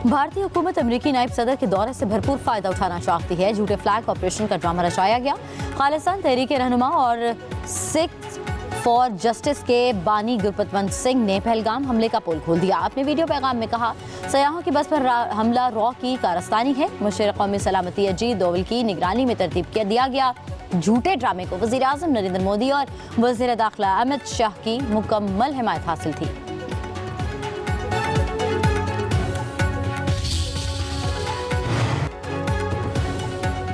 भारतीय हुकूमत अमेरिकी नायब सदर के दौरे से भरपूर फायदा उठाना चाहती है। झूठे फ्लैग ऑपरेशन का ड्रामा रचाया गया। खालिस्तान तहरीक रहनुमा और सिक्स फॉर जस्टिस के बानी गुरपतवंत सिंह ने पहलगाम हमले का पोल खोल दिया। अपने वीडियो पैगाम में कहा, सयाहों की बस पर हमला रॉ की कारस्तानी है। मुशीर कौमी सलामती अजीत दोवल की निगरानी में तरतीब किया दिया गया झूठे ड्रामे को वज़ीर आज़म नरेंद्र मोदी और वज़ीर दाखिला अमित शाह की मुकम्मल हिमायत हासिल थी।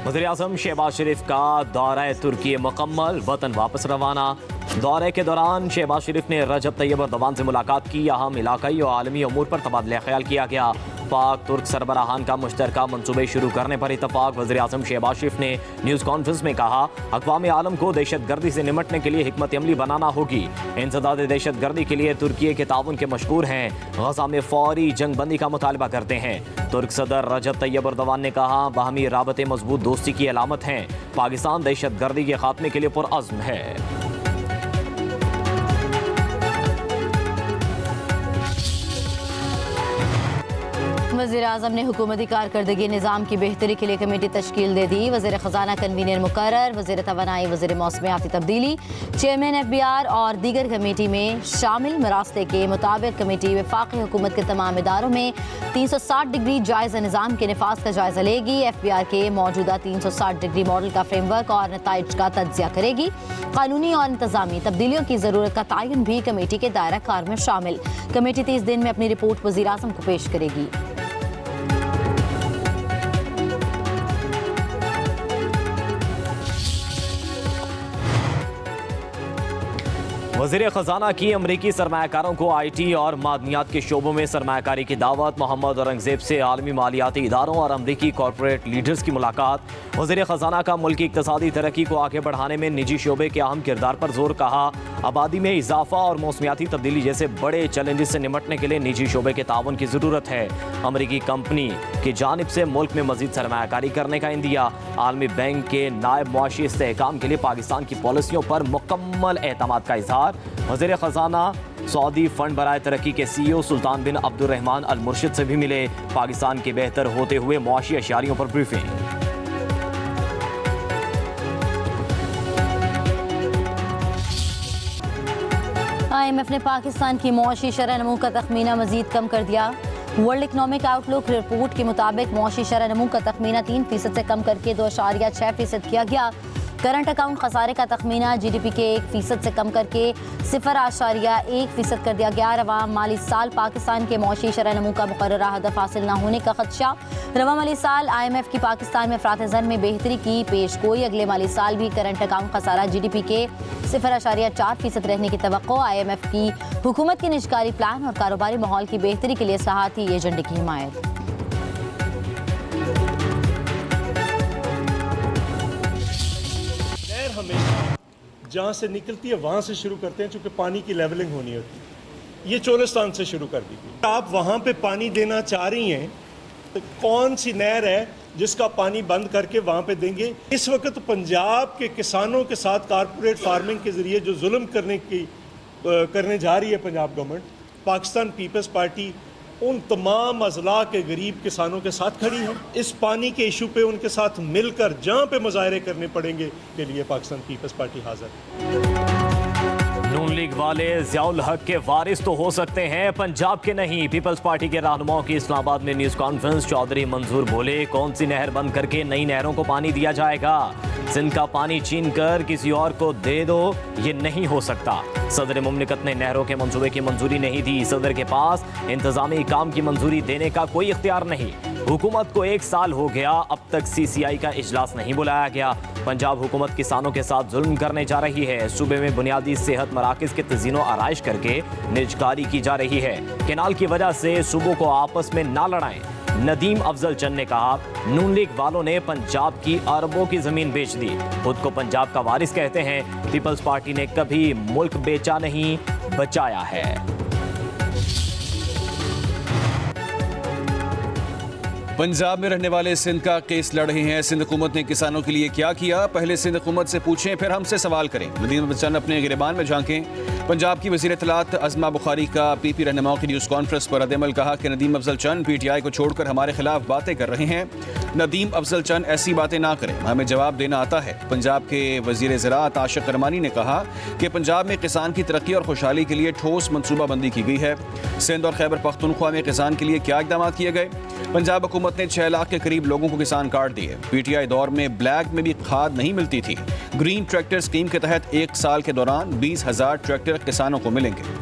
वज़ीर आज़म शहबाज शरीफ का दौरा तुर्की मुकम्मल, वतन वापस रवाना। दौरे के दौरान शहबाज शरीफ ने रजब तैयब अर्दवान से मुलाकात की। अहम इलाकाई और आलमी अमूर पर तबादला ख्याल किया गया। पाक तुर्क सरबराहान का मुश्तरका मनसूबे शुरू करने पर इतफाक। वज़ीर आज़म शहबाज शरीफ ने न्यूज़ कॉन्फ्रेंस में कहा, अक़वाम आलम को दहशत गर्दी से निमटने के लिए हिकमत अमली बनाना होगी। इंसदाद दहशत गर्दी के लिए तुर्की के ताउन के मशहूर हैं। गज़ा में फौरी जंग बंदी का मुतालबा करते हैं। तुर्क सदर रजब तैयब अर्दवान ने कहा, बाहमी राबते मजबूत दोस्ती की अलामत हैं। पाकिस्तान दहशत गर्दी के खात्मे के लिए पुरअज़्म है। वज़ीर आज़म ने हुकूमती कारकर्दगी निज़ाम की बेहतरी के लिए कमेटी तश्कील दे दी। वज़ीर ख़जाना कन्वीनर मुकर्रर। वज़ीर तवानाई, वज़ीर मौसमियाती तब्दीली, चेयरमैन FBR और दीगर कमेटी में शामिल। मरास्ते के मुताबिक कमेटी वफाक़ी हुकूमत के तमाम इदारों में 360 डिग्री जायज़ा निज़ाम के नफाज का जायज़ा लेगी। FBR के मौजूदा 360 डिग्री मॉडल का फ्रेमवर्क और नताइज का तज्ज़िया करेगी। कानूनी और इंतज़ामी तब्दीलियों की ज़रूरत का तयन भी कमेटी के दायरा कार में शामिल। कमेटी 30 दिन में अपनी रिपोर्ट वज़ीर आज़म को पेश करेगी। वज़ीर ख़जाना की अमरीकी सरमायाकारों को IT और मादनियात के शोबों में सरमायाकारी की दावत। मोहम्मद औरंगज़ेब से आलमी मालियाती इदारों और अमरीकी कॉरपोरेट लीडर्स की मुलाकात। वज़ीर ख़जाना का मुल्क की इक़्तिसादी तरक्की को आगे बढ़ाने में निजी शोबे के अहम किरदार पर जोर। कहा, आबादी में इजाफा और मौसमियाती तब्दीली जैसे बड़े चैलेंजेस से निमटने के लिए निजी शोबे के ताउन की ज़रूरत है। अमरीकी कंपनी की जानिब से मुल्क में मज़ीद सरमायाकारी करने का इंदिया। आलमी बैंक के नायब मुआशी इस्तेहकाम के लिए पाकिस्तान की पॉलिसियों पर मुकम्मल एतमाद का इजहार। वज़ीर ख़जाना सऊदी फंड बराए तरक्की के CEO सुल्तान बिन अब्दुर्रहमान अल मुर्शिद से भी मिले। पाकिस्तान के बेहतर होते हुए मुआशी अशियारियों पर ब्रीफिंग। IMF ने पाकिस्तान की मुआशी शरह नमू का तखमीना मजीद कम कर दिया। वर्ल्ड इकनॉमिक आउटलुक रिपोर्ट के मुताबिक मुआशी शरह नमू का तखमीना 3% से कम करके 2.6% किया गया। करंट अकाउंट खसारे का तखमीना GDP के 1% से कम करके 0.1% कर दिया गया। रवा माली साल पाकिस्तान के मौशी शरह नमू का मुकर्ररा हदफ हासिल न होने का खदशा। रवा माली साल IMF की पाकिस्तान में अफरात-ए-ज़र में बेहतरी की पेश गोई। अगले माली साल भी करंट अकाउंट खसारा GDP के 0.4% रहने की तवक्को। IMF की हुकूमत के निजकारी प्लान और कारोबारी माहौल की बेहतरी के लिए इस्लाहाती एजेंडे की हिमायत। जहाँ से निकलती है वहाँ से शुरू करते हैं, चूँकि पानी की लेवलिंग होनी होती है। ये चोलिस्तान से शुरू कर दी गई। आप वहाँ पे पानी देना चाह रही हैं तो कौन सी नहर है जिसका पानी बंद करके वहाँ पे देंगे? इस वक्त पंजाब के किसानों के साथ कारपोरेट फार्मिंग के ज़रिए जो जुल्म करने जा रही है पंजाब गवर्नमेंट, पाकिस्तान पीपल्स पार्टी उन तमाम अजला के गरीब किसानों के साथ खड़ी है। इस पानी के इशू पे उनके साथ मिलकर जहाँ पे मुजाहरे करने पड़ेंगे के लिए पाकिस्तान पीपल्स पार्टी हाजिर है। नून लीग वाले ज़ियाउल हक के वारिस तो हो सकते हैं, पंजाब के नहीं। पीपल्स पार्टी के रहनुमाओं की इस्लामाबाद में न्यूज़ कॉन्फ्रेंस। चौधरी मंजूर बोले, कौन सी नहर बंद करके नई नहरों को पानी दिया जाएगा? सिंध का पानी छीन कर किसी और को दे दो, ये नहीं हो सकता। सदर मुमलिकत ने नहरों के मंसूबे की मंजूरी नहीं दी। सदर के पास इंतजामी काम की मंजूरी देने का कोई इख्तियार नहीं। हुकूमत को 1 साल हो गया, अब तक CCI का इजलास नहीं बुलाया गया। पंजाब हुकूमत किसानों के साथ जुल्म करने जा रही है। सूबे में बुनियादी सेहत मराकज़ के तज़ीनो आराइश करके निजकारी की जा रही है। केनाल की वजह से सूबों को आपस में ना लड़ाएं। नदीम अफजल चंद ने कहा, नून लीग वालों ने पंजाब की अरबों की जमीन बेच दी, खुद को पंजाब का वारिस कहते हैं। पीपल्स पार्टी ने कभी मुल्क बेचा नहीं, बचाया है। पंजाब में रहने वाले सिंध का केस लड़ रहे हैं। सिंध हुकूमत ने किसानों के लिए क्या किया, पहले सिंध हुकूमत से पूछें फिर हमसे सवाल करें। नदीम अफजल चंद अपने गिरबान में झांकें। पंजाब की वज़ीर इत्तलात अज़मा बुखारी का पीपी रहनुमाओं की न्यूज़ कॉन्फ्रेंस पर रद्द-ए-अमल। कहा कि नदीम अफजल चंद पीटीआई को छोड़कर हमारे खिलाफ बातें कर रहे हैं। नदीम अफजल चंद ऐसी बातें ना करें, हमें जवाब देना आता है। पंजाब के वज़ीर ज़राअत आशिक करमानी ने कहा कि पंजाब में किसान की तरक्की और खुशहाली के लिए ठोस मनसूबाबंदी की गई है। सिंध और खैबर पख्तूनख्वा में किसान के लिए क्या इक़दाम किए गए। पंजाब हुकूमत ने 6 लाख के करीब लोगों को किसान कार्ड दिए। पीटीआई दौर में ब्लैक में भी खाद नहीं मिलती थी। ग्रीन ट्रैक्टर स्कीम के तहत 1 साल के दौरान 20,000 ट्रैक्टर किसानों को मिलेंगे।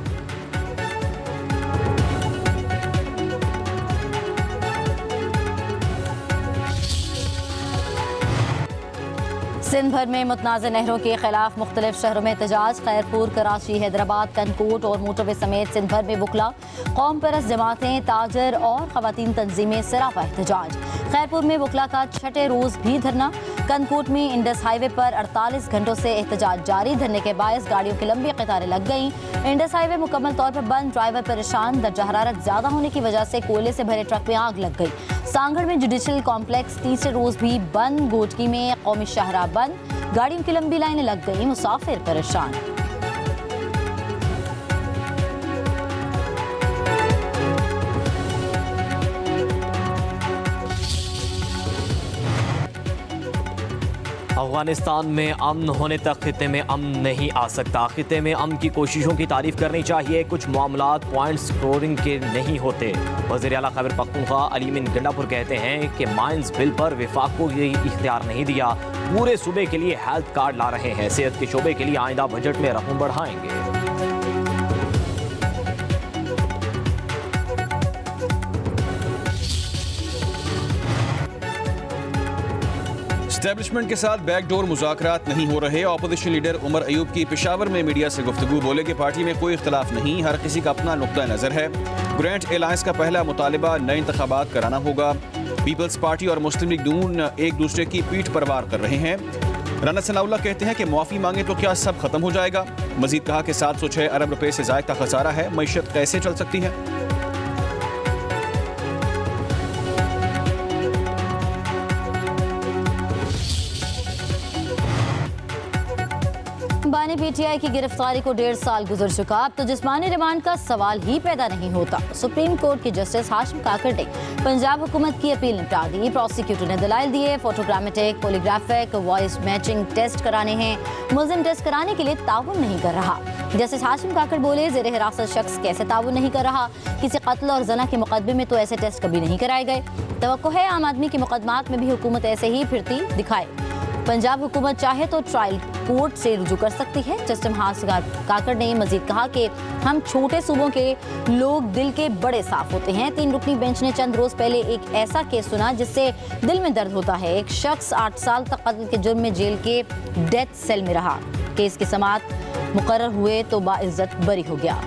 सिंध भर में मुतनाज़ नहरों के खिलाफ मुख्तलिफ शहरों में एहतजाज। खैरपुर, कराची, हैदराबाद, कनकोट और मोटरवे समेत सिंध भर में वकला, कौम परस्त जमातें, ताजर और खवातीन तंजीमें सरापा एहतजाज। खैरपुर में वकला का 6ठे रोज़ भी धरना। कनकोट में इंडस हाईवे पर 48 घंटों से एहतजाज जारी। धरने के बायस गाड़ियों की लंबी कतारें लग गईं। इंडस हाईवे मुकम्मल तौर पर बंद, ड्राइवर परेशान। दर्जा हरारत ज्यादा होने की वजह से कोयले से भरे ट्रक में आग लग गई। सांगड़ में जुडिशल कॉम्प्लेक्स तीसरे रोज भी बंद। गोटकी में कौमी शाहराह बंद, गाड़ियों की लंबी लाइनें लग गई, मुसाफिर परेशान। अफगानिस्तान में अमन होने तक खिते में अमन नहीं आ सकता। खिते में अमन की कोशिशों की तारीफ करनी चाहिए। कुछ मामलात पॉइंट स्कोरिंग के नहीं होते। वज़ीर आला खैबर पख्तूनख्वा अलीमिन गंडापुर कहते हैं कि माइंस बिल पर विफाक को ये इख्तियार नहीं दिया। पूरे सूबे के लिए हेल्थ कार्ड ला रहे हैं। सेहत के शोबे के लिए आइंदा बजट में रकम बढ़ाएंगे। एस्टेब्लिशमेंट के साथ बैकडोर मुज़ाकरात नहीं हो रहे। अपोजिशन लीडर उमर अयूब की पेशावर में मीडिया से गुफ्तगू। बोले कि पार्टी में कोई इख्तलाफ नहीं, हर किसी का अपना नुक्ता नज़र है। ग्रैंड एलायंस का पहला मुतालिबा नए इंतखाबात कराना होगा। पीपल्स पार्टी और मुस्लिम लीग नून एक दूसरे की पीठ पर वार कर रहे हैं। राना सनाउल्लाह कहते हैं कि मुआफ़ी मांगे तो क्या सब खत्म हो जाएगा। मजीद कहा कि 706 अरब रुपए से ज़ायद का खसारा है, मईशत कैसे चल सकती है। बानी पीटीआई की गिरफ्तारी को 1.5 साल गुजर चुका। अब तो जिस्मानी रिमांड का सवाल ही पैदा नहीं होता। सुप्रीम कोर्ट के जस्टिस हाशिम काकड़ ने पंजाब हुकूमत की अपील निपटा दी। प्रोसिक्यूटर ने दलाइल दिए। Photogrammetric, polygraphic, voice matching test कराने हैं। मुल्जिम टेस्ट कराने के लिए ताउन नहीं कर रहा। जस्टिस हाशिम काकड़ बोले, ज़ेर हिरासत शख्स कैसे ताउन नहीं कर रहा। किसी कत्ल और जना के मुकदमे में तो ऐसे टेस्ट कभी नहीं कराए गए। तवक्को है आम आदमी के मुकदमात में भी हुकूमत ऐसे ही फिरती दिखाए। पंजाब हुकूमत चाहे तो ट्रायल कोर्ट से रुजू कर सकती है। जस्टिस हाशिम काकड़ ने मजीद कहा कि हम छोटे सूबों के लोग दिल के बड़े साफ होते हैं। 3 रुकनी बेंच ने चंद रोज पहले एक ऐसा केस सुना जिससे दिल में दर्द होता है। एक शख्स 8 साल तक कत्ल के जुर्म में जेल के डेथ सेल में रहा। केस की समाअत मुकर्रर हुए तो बाइज्जत बरी हो गया।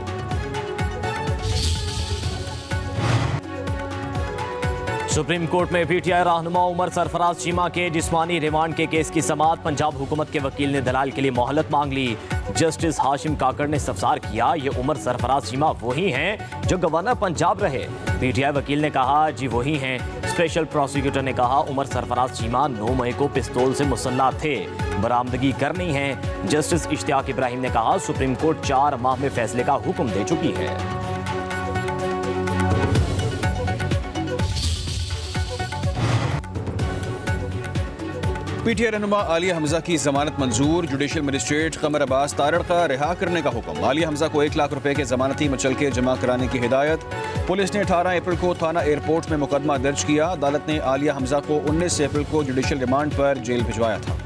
सुप्रीम कोर्ट में पीटीआई रहनुमा उमर सरफराज चीमा के जिस्मानी रिमांड के केस की समाअत। पंजाब हुकूमत के वकील ने दलाल के लिए मोहलत मांग ली। जस्टिस हाशिम काकड़ ने इस्तफसार किया, ये उमर सरफराज चीमा वही हैं जो गवर्नर पंजाब रहे। पीटीआई वकील ने कहा, जी वही हैं। स्पेशल प्रोसिक्यूटर ने कहा, उमर सरफराज चीमा 9 मई को पिस्तौल से मुसल्ला थे, बरामदगी करनी है। जस्टिस इश्तियाक इब्राहिम ने कहा, सुप्रीम कोर्ट 4 माह में फैसले का हुक्म दे चुकी है। पीटीआई रहनुमा आलिया हमजा की जमानत मंजूर। जुडिशल मजिस्ट्रेट कमर अब्बास तारड़ का रिहा करने का हुक्म। आलिया हमजा को 1 लाख रुपए के जमानती मचलके जमा कराने की हिदायत। पुलिस ने 18 अप्रैल को थाना एयरपोर्ट में मुकदमा दर्ज किया। अदालत ने आलिया हमजा को 19 अप्रैल को जुडिशल रिमांड पर जेल भिजवाया था।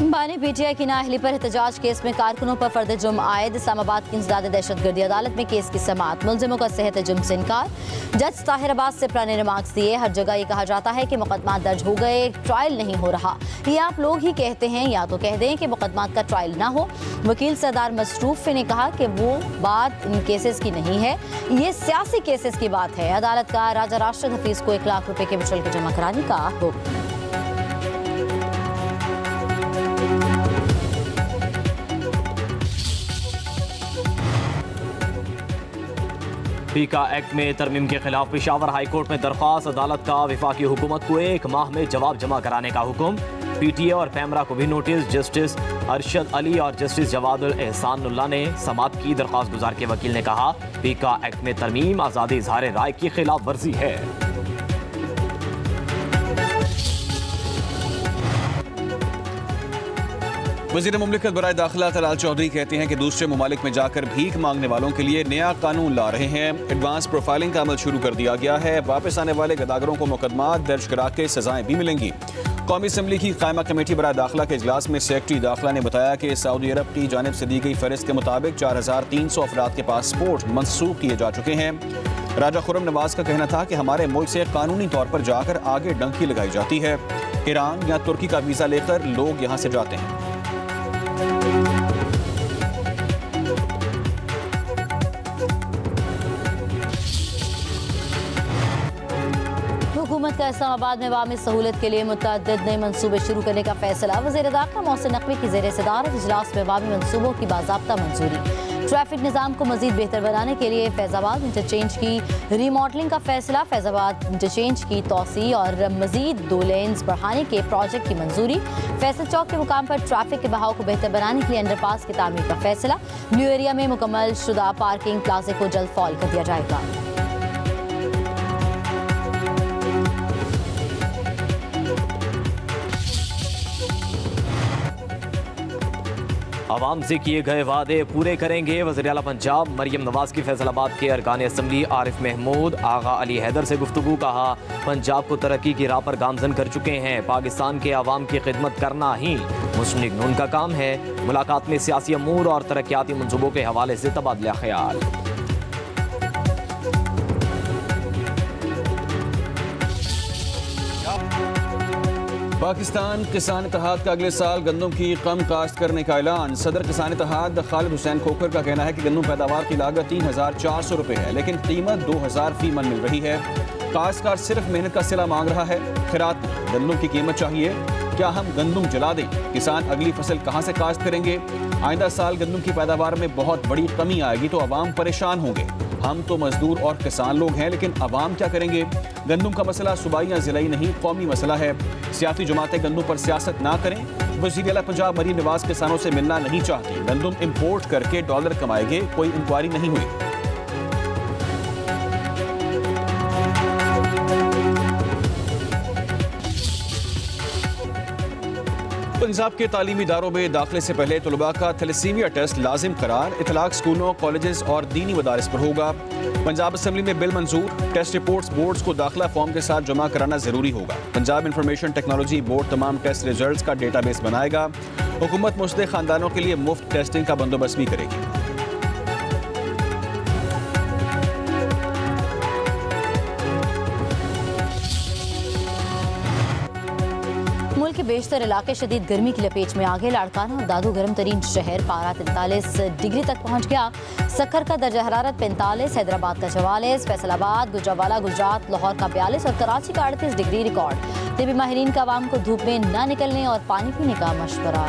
बानी पीटीआई की नाअहली पर एहतजाज केस में कारकुनों पर फर्द जुर्म आयद। इस्लामाबाद की इंसदाद दहशतगर्दी अदालत में केस की समाअत। मुलजिमों का सेहत जुर्म से इनकार। जज ताहिर अब्बास से पुराने रिमार्क्स दिए। हर जगह ये कहा जाता है कि मुकदमा दर्ज हो गए, ट्रायल नहीं हो रहा। ये आप लोग ही कहते हैं, या तो कह दें कि मुकदमा का ट्रायल ना हो। वकील सरदार मसरूफ ने कहा कि वो बात इन केसेस की नहीं है, ये सियासी केसेस की बात है। अदालत का राजा राशिद हफीज को 1 लाख रुपए के मुचलके जमा कराने का हुक्म। पीका एक्ट में तरमीम के खिलाफ पेशावर हाई कोर्ट में दरख्वास्त, अदालत का वफाकी हुकूमत को 1 माह में जवाब जमा कराने का हुक्म। पीटीए और पैमरा को भी नोटिस। जस्टिस अरशद अली और जस्टिस जवादुल एहसानुल्लाह ने समाअत की। दरख्वास्त गुजार के वकील ने कहा पीका एक्ट में तरमीम आज़ादी इजहार राय की खिलाफ वर्जी है। वज़ीर मुमलिकत बराए दाखिला तलाल चौधरी कहते हैं कि दूसरे ममालिक में जाकर भीख मांगने वालों के लिए नया कानून ला रहे हैं। एडवांस प्रोफाइलिंग का अमल शुरू कर दिया गया है। वापस आने वाले गदागरों को मुकदमा दर्ज करा के सजाएं भी मिलेंगी। कौमी असम्बली की कायमा कमेटी बराए दाखिला के इजलास में सेक्रेटरी दाखिला ने बताया कि सऊदी अरब की जानिब से दी गई फहरिस्त के मुताबिक 4300 अफराद के पासपोर्ट मनसूख किए जा चुके हैं। राजा खुर्रम नवाज का कहना था कि हमारे मुल्क से कानूनी तौर पर जाकर आगे डंकी लगाई जाती है। ईरान या तुर्की का वीज़ा लेकर लोग यहाँ से जाते हैं। हुकूमत का इस्लामाबाद में अवामी सहूलत के लिए मुतअद्दिद नए मनसूबे शुरू करने का फैसला। वज़ीर दाखिला मोहसिन नकवी की ज़ेर सदारत इजलास में अवामी मनसूबों की बाज़ाब्ता मंजूरी। ट्रैफिक निज़ाम को मज़ीद बेहतर बनाने के लिए फैज़ाबाद इंटरचेंज की रीमॉडलिंग का फैसला। फैज़ाबाद इंटरचेंज की तोसी और मज़ीद 2 लेन्स बढ़ाने के प्रोजेक्ट की मंजूरी। फैसल चौक के मुकाम पर ट्रैफिक के बहाव को बेहतर बनाने के लिए अंडरपास की तामीर का फैसला। न्यू एरिया में मुकम्मल शुदा पार्किंग प्लाजे को जल्द फॉल कर दिया जाएगा। आवाम से किए गए वादे पूरे करेंगे। वज़ीर आला पंजाब मरियम नवाज की फैसलाबाद के अरकान असम्बली आरिफ महमूद आगा अली हैदर से गुफ्तगू। कहा पंजाब को तरक्की की राह पर गामजन कर चुके हैं। पाकिस्तान के आवाम की खिदमत करना ही मुस्लिम लीग नून का काम है। मुलाकात में सियासी अमूर और तरक्याती मंसूबों के हवाले से तबादला ख्याल। पाकिस्तान किसान इत्तेहाद का अगले साल गंदम की कम काश्त करने का ऐलान। सदर किसान इत्तेहाद खालिद हुसैन खोखर का कहना है कि गंदम पैदावार की लागत 3400 रुपये है, लेकिन कीमत 2000 फी मन मिल रही है। काश्तकार सिर्फ मेहनत का सिला मांग रहा है। खैरात गंदम की कीमत चाहिए। क्या हम गंदम जला दें? किसान अगली फसल कहाँ से काश्त करेंगे? आइंदा साल गंदम की पैदावार में बहुत बड़ी कमी आएगी तो अवाम परेशान होंगे। हम तो मजदूर और किसान लोग हैं, लेकिन अवाम क्या करेंगे? गंदम का मसला सूबाई या जिलाई नहीं, कौमी मसला है। सियासी जमातें गंदम पर सियासत ना करें। वज़ीर आला पंजाब मरीम नवाज किसानों से मिलना नहीं चाहती। गंदम इंपोर्ट करके डॉलर कमाएंगे, कोई इंक्वायरी नहीं हुई। पंजाब के तालीमी इदारों में दाखिले से पहले तलबा का थैलेसीमिया टेस्ट लाजिम करार। इतलाक स्कूलों, कॉलेजेस और दीनी मदारिस पर होगा। पंजाब असम्बली में बिल मंजूर। टेस्ट रिपोर्ट्स बोर्ड्स को दाखिला फॉर्म के साथ जमा कराना जरूरी होगा। पंजाब इंफॉर्मेशन टेक्नोलॉजी बोर्ड तमाम टेस्ट रिजल्ट्स का डेटाबेस बनाएगा। हुकूमत मुस्लिम खानदानों के लिए मुफ्त टेस्टिंग का बंदोबस्त भी करेगी। मुल्क के बेशतर इलाके शदीद गर्मी की लपेट में आ गए। लाड़काना और दादू गर्म तरीन शहर, पारा 43 डिग्री तक पहुंच गया। सक्खर का दर्जा हरारत 45, हैदराबाद का 44, फैसलाबाद, गुजरावाला गुजरात, लाहौर का 42 और कराची का 38 डिग्री रिकॉर्ड। तिबी माहिरीन का आवाम को धूप में न निकलने और पानी पीने का मशवरा।